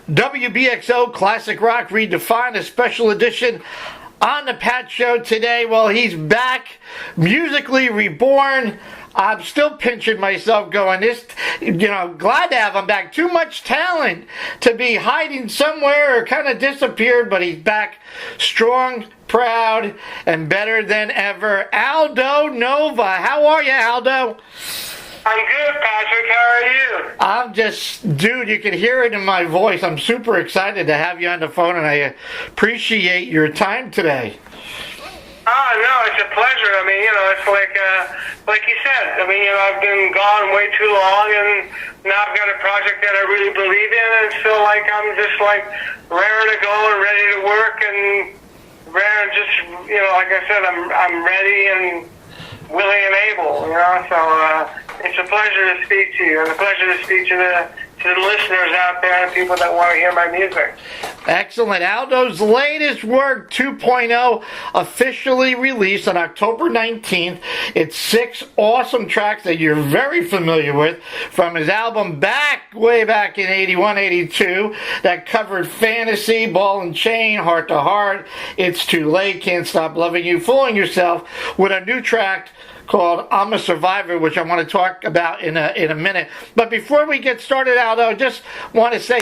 WBXO Classic Rock Redefined, a special edition on the Pat Show today. Well, he's back, musically reborn. I'm still pinching myself going, glad to have him back. Too much talent to be hiding somewhere or kind of disappeared, but he's back strong, proud, and better than ever. Aldo Nova. How are you, Aldo? I'm good, Patrick. How are you? I'm just, dude, you can hear it in my voice. I'm super excited to have you on the phone, and I appreciate your time today. Oh, no, it's a pleasure. I mean, it's like you said. I mean, I've been gone way too long, and now I've got a project that I really believe in, and so, I'm just, raring to go and ready to work, and raring just, like I said, I'm ready and willing and able, so it's a pleasure to speak to you, and a pleasure to speak to the listeners out there and people that want to hear my music. Excellent. Aldo's latest work, 2.0, officially released on October 19th. It's 6 awesome tracks that you're very familiar with from his album way back in 81, 82 that covered Fantasy, Ball and Chain, Heart to Heart, It's Too Late, Can't Stop Loving You, Fooling Yourself, with a new track called I'm a Survivor, which I want to talk about in a minute. But before we get started, Aldo, I just want to say,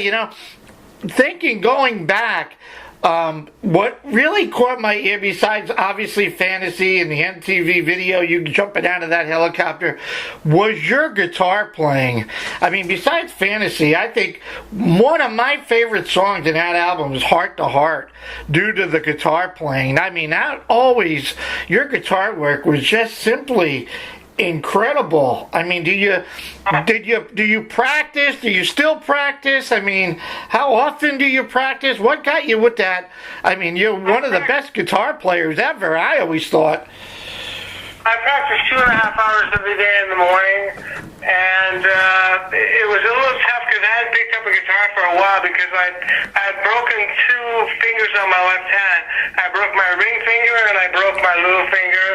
going back, what really caught my ear, besides obviously Fantasy and the MTV video, you jumping out of that helicopter, was your guitar playing. I mean, besides Fantasy, I think one of my favorite songs in that album is Heart to Heart, due to the guitar playing. I mean, your guitar work was just simply incredible. I mean, do you practice? Do you still practice? I mean, how often do you practice? What got you with that? I mean, you're one of the best guitar players ever, I always thought. I practice 2.5 hours every day in the morning, and it was a little tough because I hadn't picked up a guitar for a while because I had broken 2 fingers on my left hand. I broke my ring finger and I broke my little finger,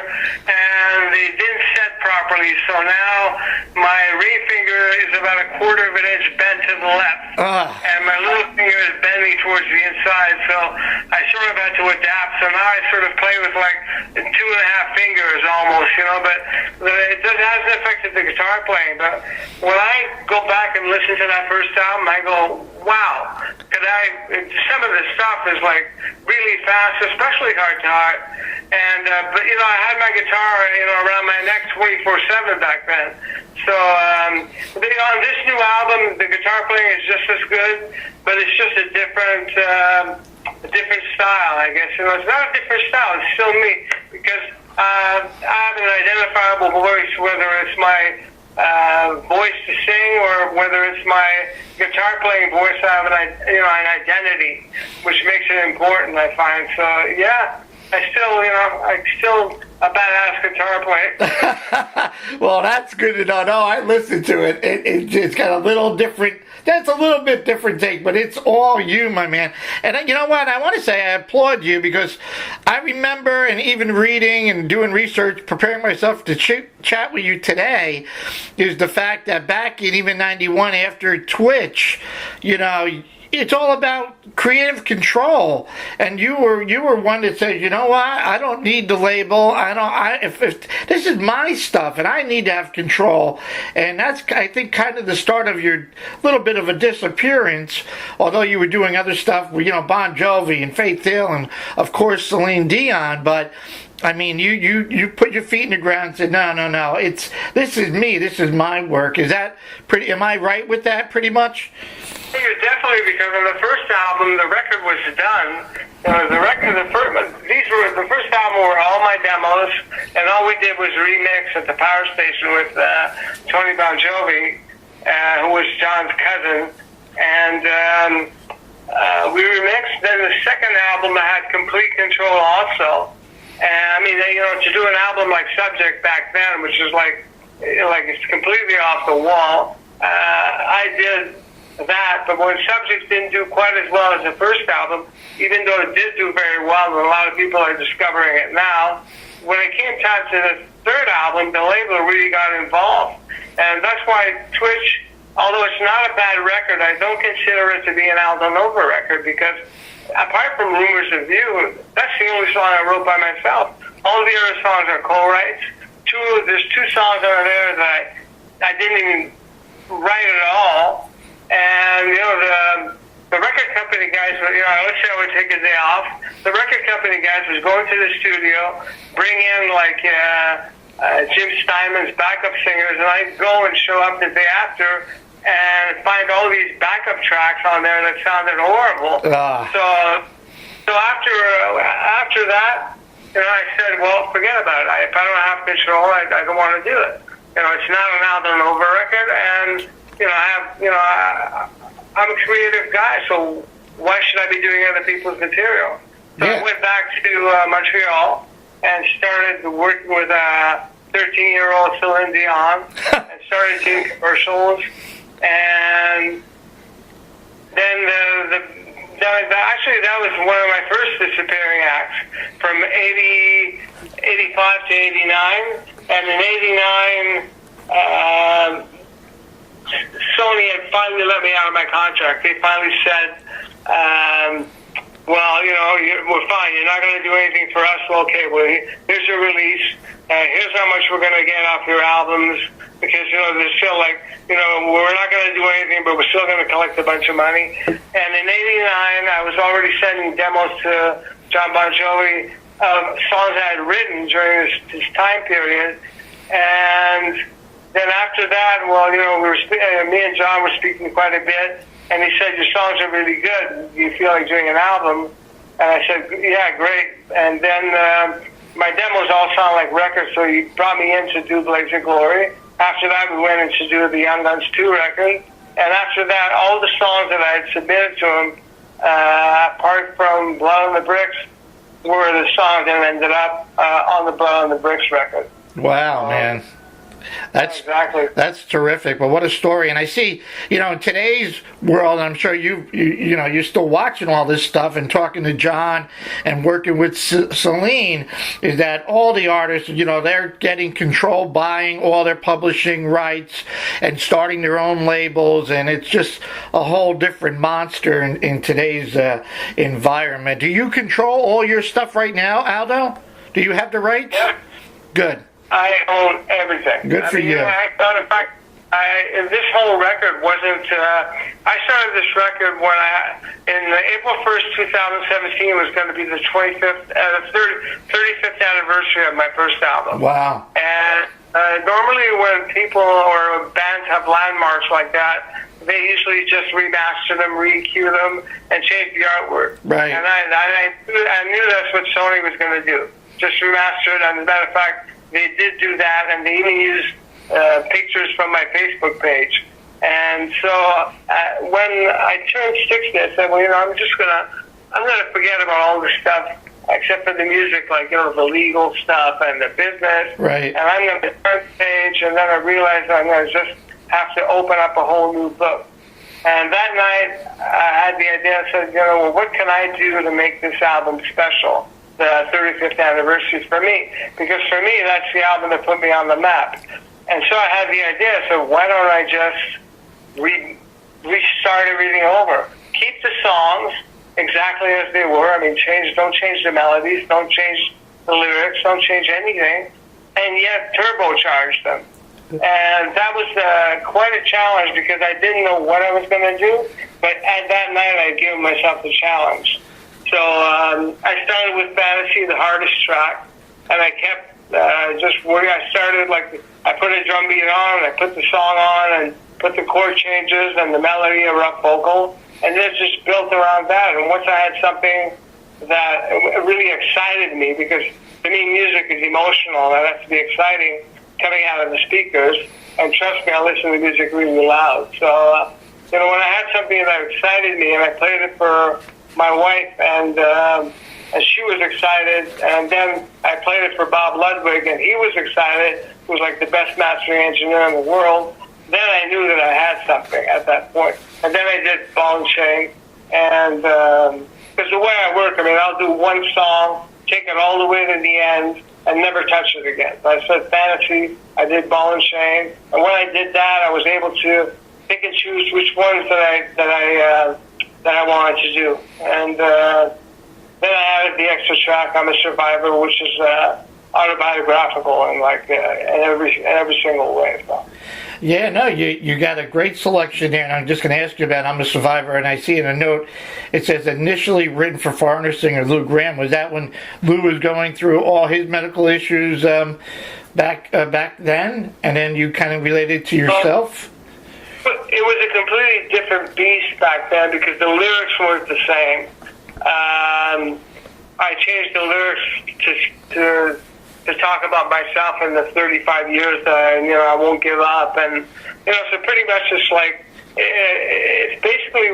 and they didn't set properly, so now my ring finger is about 1/4 of an inch bent to the left, and my little finger is bending towards the inside, so I sort of had to adapt. So now I sort of play with 2.5 fingers almost, but it hasn't affected the guitar playing. But when I go back and listen to that first album, I go, wow, some of the stuff is really fast, especially Heart to Heart. And but I had my guitar around my neck 24/7 back then. So on this new album, the guitar playing is just as good, but it's just a different style, I guess. It's not a different style; it's still me, because I have an identifiable voice, whether it's my voice to sing or whether it's my guitar playing voice. I have an identity, which makes it important, I find. So yeah, I'm still a badass guitar player. Well, that's good to know. No, I listened to it. It's got a little different. That's a little bit different take, but it's all you, my man. And you know what? I want to say I applaud you, because I remember, and even reading and doing research, preparing myself to chat with you today, is the fact that back in even 91, after Twitch, it's all about creative control, and you were one that said, you know what, I don't need the label. If this is my stuff, and I need to have control. And that's, I think, kind of the start of your little bit of a disappearance. Although you were doing other stuff with Bon Jovi and Faith Hill and of course Celine Dion, but I mean, you put your feet in the ground and said, no, this is me, this is my work. Is that pretty? Am I right with that, pretty much? You're definitely, because on the first album, the record was done. The first album were all my demos, and all we did was remix at the Power Station with Tony Bon Jovi, who was John's cousin, and we remixed. Then the second album, I had complete control also. And I mean, to do an album like Subject back then, which is it's completely off the wall, I did that. But when Subject didn't do quite as well as the first album, even though it did do very well, and a lot of people are discovering it now, when it came time to the third album, the label really got involved. And that's why Twitch although it's not a bad record, I don't consider it to be an Aldo Nova record because apart from Rumors of You, that's the only song I wrote by myself. All the other songs are co-writes. There's 2 songs over there that I didn't even write at all. And, the record company guys, let's say I would take a day off. The record company guys was going to the studio, bring in Jim Steinman's backup singers, and I'd go and show up the day after and find all these backup tracks on there that sounded horrible. So after that, I said, well, forget about it. If I don't have control, I don't want to do it. It's not an Aldo Nova record, and I'm a creative guy, so why should I be doing other people's material? So I went back to Montreal and started working with 13-year-old Celine Dion and started doing commercials. And then that was one of my first disappearing acts from 85 to 89. And in 89, Sony had finally let me out of my contract. They finally said, we're fine. You're not going to do anything for us. Well, okay, well, here's your release. Here's how much we're going to get off your albums. Because, they're still we're not going to do anything, but we're still going to collect a bunch of money. And in 89, I was already sending demos to John Bon Jovi of songs I had written during this time period. And then after that, me and John were speaking quite a bit, and he said, your songs are really good. Do you feel like doing an album? And I said, yeah, great. And then my demos all sound like records, so he brought me in to do Blaze of Glory. After that, we went in to do the Young Guns 2 record. And after that, all the songs that I had submitted to him, apart from Blood on the Bricks, were the songs that ended up on the Blood on the Bricks record. Wow, man. That's terrific. But what a story! And I see, in today's world, I'm sure you're still watching all this stuff and talking to John and working with Celine. Is that all the artists, they're getting control, buying all their publishing rights and starting their own labels, and it's just a whole different monster in today's environment. Do you control all your stuff right now, Aldo? Do you have the rights? Yeah. Good. I own everything. Good for you. In fact, this whole record wasn't. I started this record when in April 1st, 2017 was going to be the 35th anniversary of my first album. Wow. And normally when people or bands have landmarks like that, they usually just remaster them, re-EQ them, and change the artwork. Right. And I knew that's what Sony was going to do. Just remaster it. And as a matter of fact, they did do that, and they even used pictures from my Facebook page. And so when I turned 60, I said, well, I'm gonna forget about all this stuff except for the music, the legal stuff and the business. Right. And I'm gonna turn the page, and then I realized I'm gonna just have to open up a whole new book. And that night, I had the idea. I said, what can I do to make this album special? The 35th anniversary for me, because for me that's the album that put me on the map. And so I had the idea, so why don't I just restart everything over? Keep the songs exactly as they were. Don't change the melodies, don't change the lyrics, don't change anything, and yet turbocharge them. And that was quite a challenge because I didn't know what I was going to do, but at that night I gave myself the challenge. So I started with Fantasy, the hardest track, and I kept just working. I started I put a drum beat on, I put the song on, and put the chord changes and the melody, a rough vocal, and then just built around that. And once I had something that really excited me, because to me music is emotional, and it has to be exciting coming out of the speakers. And trust me, I listen to music really loud. So when I had something that excited me, and I played it for my wife, and she was excited, and then I played it for Bob Ludwig, and he was excited. He was the best mastering engineer in the world. Then I knew that I had something at that point. And then I did Ball and Chain, and because the way I work, I'll do one song, take it all the way to the end, and never touch it again. So I said Fantasy, I did Ball and Chain, and when I did that, I was able to pick and choose which ones that I wanted to do. And then I added the extra track, I'm a Survivor, which is autobiographical in every single way. So. Yeah, no, you got a great selection there, and I'm just going to ask you about I'm a Survivor, and I see in a note, it says initially written for foreigner singer Lou Gramm. Was that when Lou was going through all his medical issues back then, and then you kind of related to yourself? It was a completely different beast back then because the lyrics weren't the same. I changed the lyrics to talk about myself in the 35 years that I won't give up, and so pretty much it's like it's basically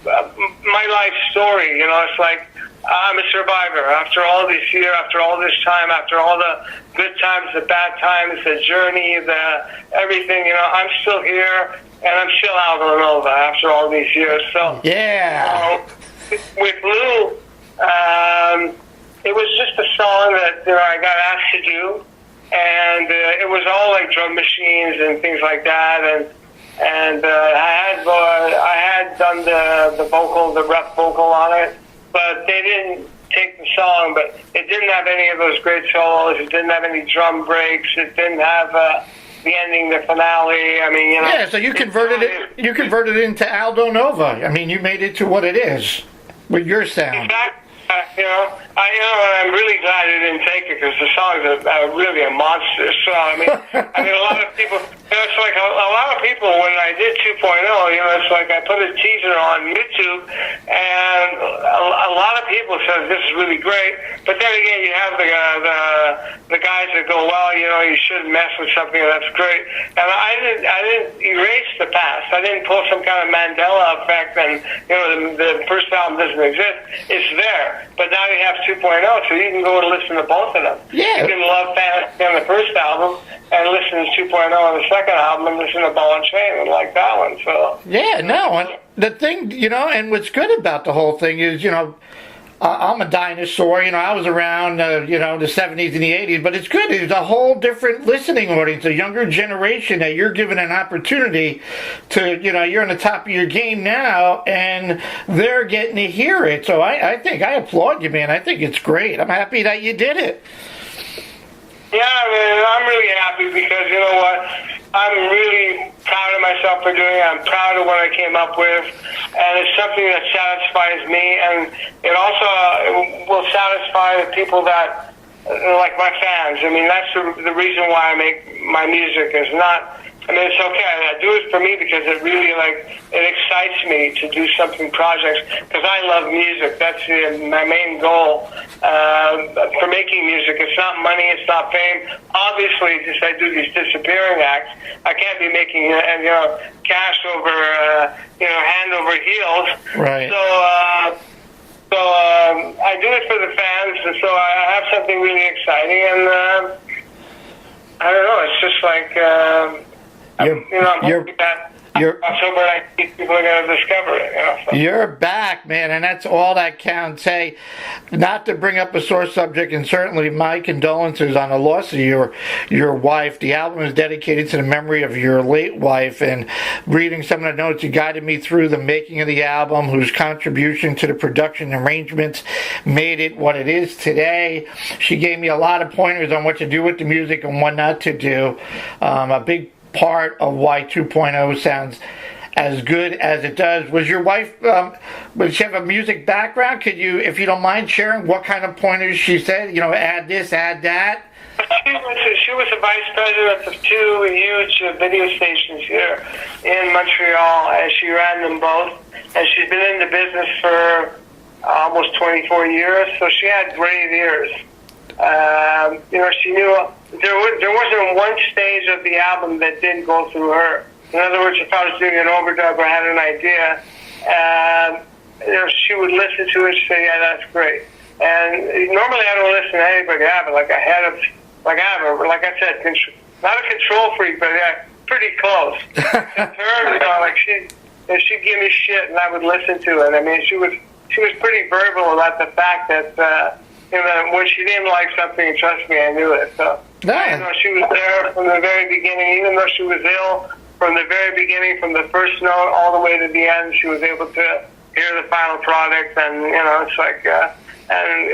my life story. It's like I'm a survivor after all this year, after all this time, after all the good times, the bad times, the journey, the everything. I'm still here, and I'm still Aldo Nova after all these years. So yeah, with Lou. It was just a song that I got asked to do, and it was all like drum machines and things like that, and I had done the vocal, the rough vocal on it, but they didn't take the song. But it didn't have any of those great solos. It didn't have any drum breaks. It didn't have the ending, the finale. I mean, yeah. So you converted it. You converted it into Aldo Nova. I mean, you made it to what it is with your sound. Exactly. I'm really glad I didn't take it because the song is really a monster. So I mean, a lot of people. It's like a lot of people when I did 2.0. It's like I put a teaser on YouTube, and a lot of people said this is really great. But then again, you have the guys that go, well, you shouldn't mess with something that's great. And I didn't erase the past. I didn't pull some kind of Mandela effect, and the first album doesn't exist. It's there. But now you have 2.0, so you can go and listen to both of them. Yeah. You can love Fantasy on the first album and listen to 2.0 on the second album and listen to Ball and Chain and like that one. So yeah, no, and the thing, and what's good about the whole thing is, I'm a dinosaur. I was around, the 70s and the 80s, but it's good. It's a whole different listening audience, a younger generation that you're given an opportunity to, you're on the top of your game now, and they're getting to hear it. So I think I applaud you, man. I think it's great. I'm happy that you did it. Yeah, I'm really happy because, you know what, I'm really proud of myself for doing it. I'm proud of what I came up with, and it's something that satisfies me, and it also will satisfy the people that, like my fans. I mean, that's the reason why I make my music is not... it's okay. I do it for me because it really, it excites me to do something projects because I love music. That's my main goal for making music. It's not money. It's not fame. Obviously, since I do these disappearing acts, I can't be making, cash over, hand over heels. Right. So I do it for the fans, and so I have something really exciting, and I don't know. It's just like... I'm hoping that October 19th, people are going to discover it. So. You're back, man, and that's all that counts. Hey, not to bring up a sore subject, and certainly my condolences on the loss of your wife. The album is dedicated to the memory of your late wife, and reading some of the notes, you guided me through the making of the album, whose contribution to the production arrangements made it what it is today. She gave me a lot of pointers on what to do with the music and what not to do. A big part of why 2.0 sounds as good as it does. Was your wife, does she have a music background? Could you, if you don't mind sharing, what kind of pointers she said? Add this, add that? She was a vice president of two huge video stations here in Montreal, and she ran them both. And she's been in the business for almost 24 years, so she had great ears. She knew there wasn't one stage of the album that didn't go through her. In other words, if I was doing an overdub or had an idea, she would listen to it and say, yeah, that's great. And normally I don't listen to anybody. I have like I said, not a control freak, but yeah, pretty close. Except her, she'd give me shit and I would listen to it. I mean, she was pretty verbal about the fact that, when she didn't like something, trust me, I knew it. So, she was there from the very beginning, even though she was ill. from the very beginning, from the first note all the way to the end. She was able to hear the final product, and it's like, and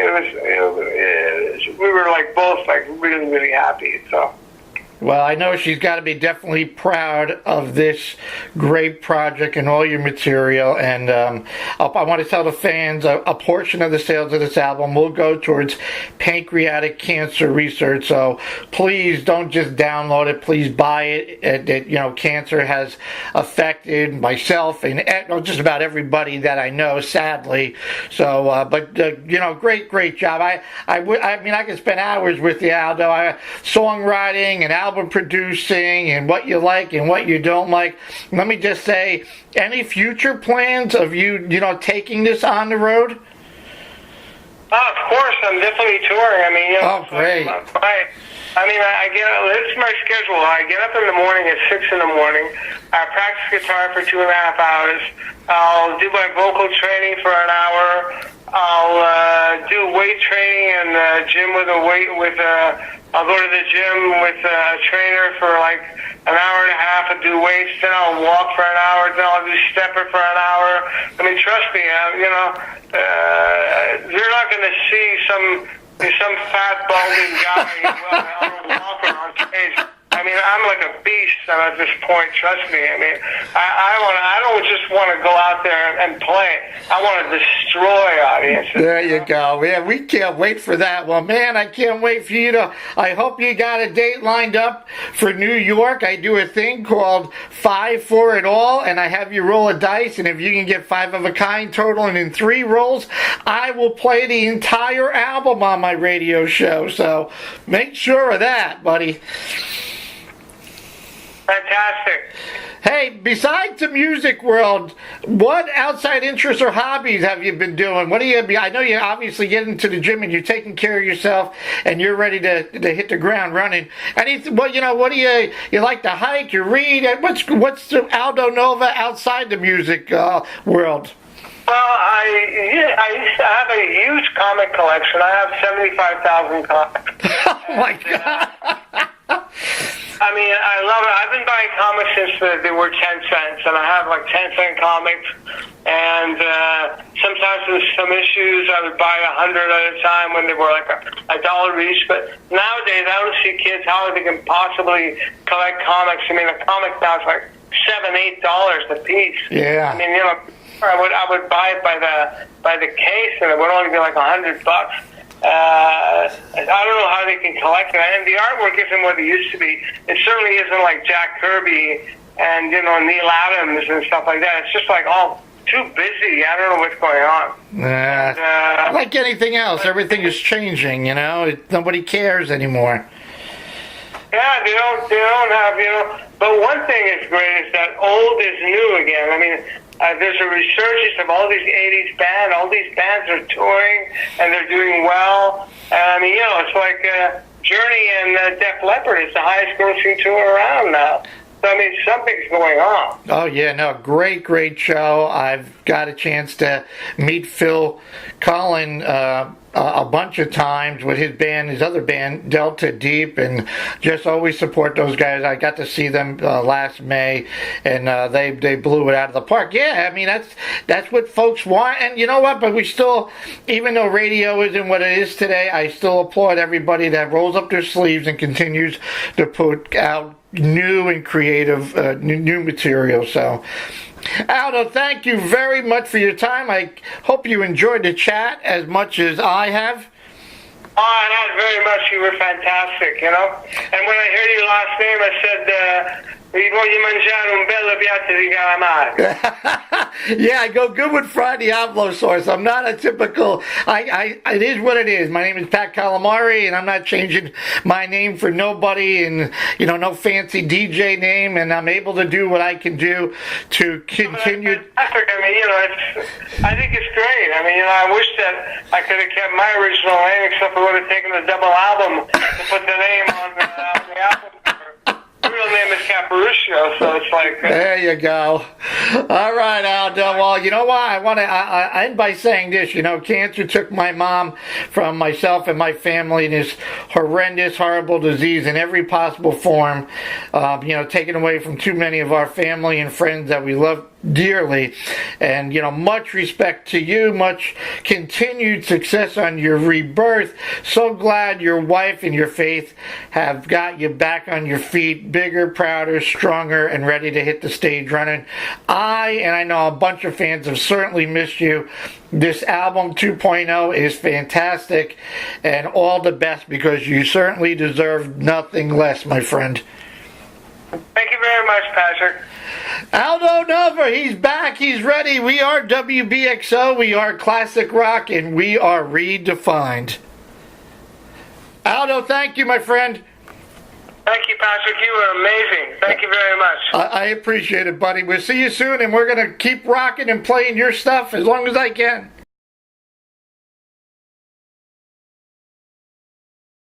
we were like both like really, really happy. So. Well, I know she's got to be definitely proud of this great project and all your material. And I want to tell the fans a portion of the sales of this album will go towards pancreatic cancer research. So please don't just download it. Please buy it. Cancer has affected myself and just about everybody that I know, sadly. So, great job. I mean, I could spend hours with you, Aldo. Songwriting and album producing and what you like and what you don't like. Let me just say, any future plans of you taking this on the road? Of course, I'm definitely touring. I mean, oh, great. It's my schedule. I get up in the morning at 6 in the morning. I practice guitar for 2.5 hours. I'll do my vocal training for an hour. I'll do weight training in the gym I'll go to the gym with a trainer for like an hour and a half and do weights. Then I'll walk for an hour. Then I'll do stepper for an hour. I mean, trust me, you're not going to see some fat balding guy on a walker on stage. I mean, I'm like a beast at this point. Trust me. I mean, I don't just want to go out there and play. I want to destroy audiences. There you go. Yeah, we can't wait for that. Well, man, I can't wait for you to. I hope you got a date lined up for New York. I do a thing called 5 for It All, and I have you roll a dice, and if you can get 5 of a kind total and in 3 rolls, I will play the entire album on my radio show. So make sure of that, buddy. Fantastic. Hey, besides the music world, what outside interests or hobbies have you been doing? What do you? I know you obviously get into the gym and you're taking care of yourself and you're ready to hit the ground running. What do you like to hike? You read? What's the Aldo Nova outside the music world? Well, I used to have a huge comic collection. I have 75,000 comics. Oh my God. I mean, I love it. I've been buying comics since they were 10 cents, and I have like 10-cent comics. And sometimes with some issues, I would buy 100 at a time when they were like a dollar each. But nowadays, I don't see kids how they can possibly collect comics. I mean, a comic now is like $7-8 a piece. Yeah. I mean, I would buy it by the case, and it would only be like $100. I don't know how they can collect it, and the artwork isn't what it used to be. It certainly isn't like Jack Kirby and Neil Adams and stuff like that. It's just like all too busy. I don't know what's going on. Like anything else, everything is changing. Nobody cares anymore. Yeah, they don't have But one thing is great is that old is new again. I mean. There's a resurgence of all these 80s bands. All these bands are touring, and they're doing well. I mean, it's like Journey and Def Leppard is the highest grossing tour around now. So, I mean, something's going on. Oh, yeah, no, great show. I've got a chance to meet Phil Collin a bunch of times with his other band, Delta Deep, and just always support those guys. I got to see them last May, and they blew it out of the park. Yeah, I mean, that's what folks want, and you know what, but we still, even though radio isn't what it is today, I still applaud everybody that rolls up their sleeves and continues to put out new and creative new material. So Aldo, thank you very much for your time. I hope you enjoyed the chat as much as I have. Oh, I had very much. You were fantastic, And when I heard your last name, I said, vi voglio mangiare un bello piatto di calamari. Yeah, I go good with fried Diablo sauce. I'm not a typical. It is what it is. My name is Pat Calamari, and I'm not changing my name for nobody, and no fancy DJ name. And I'm able to do what I can do to continue. I mean, I think it's great. I mean, I wish that I could have kept my original name, except for would have taken the double album to put the name on the album cover. real name is Caparuccio, so it's like... There you go. All right, Aldo. Well, you know what? I end by saying this. You know, cancer took my mom from myself and my family, and this horrendous, horrible disease in every possible form. You know, taken away from too many of our family and friends that we love dearly. And, you know, much respect to you, much continued success on your rebirth. So glad your wife and your faith have got you back on your feet, bigger, prouder, stronger, and ready to hit the stage running. I know a bunch of fans have certainly missed you. This album 2.0 is fantastic, and all the best, because you certainly deserve nothing less, my friend. Thank you very much, Patrick. Aldo Nova, he's back, he's ready. We are WBXO, we are classic rock, and we are redefined. Aldo, thank you, my friend. Thank you, Patrick. You were amazing. Thank you very much. I appreciate it, buddy. We'll see you soon, and we're going to keep rocking and playing your stuff as long as I can.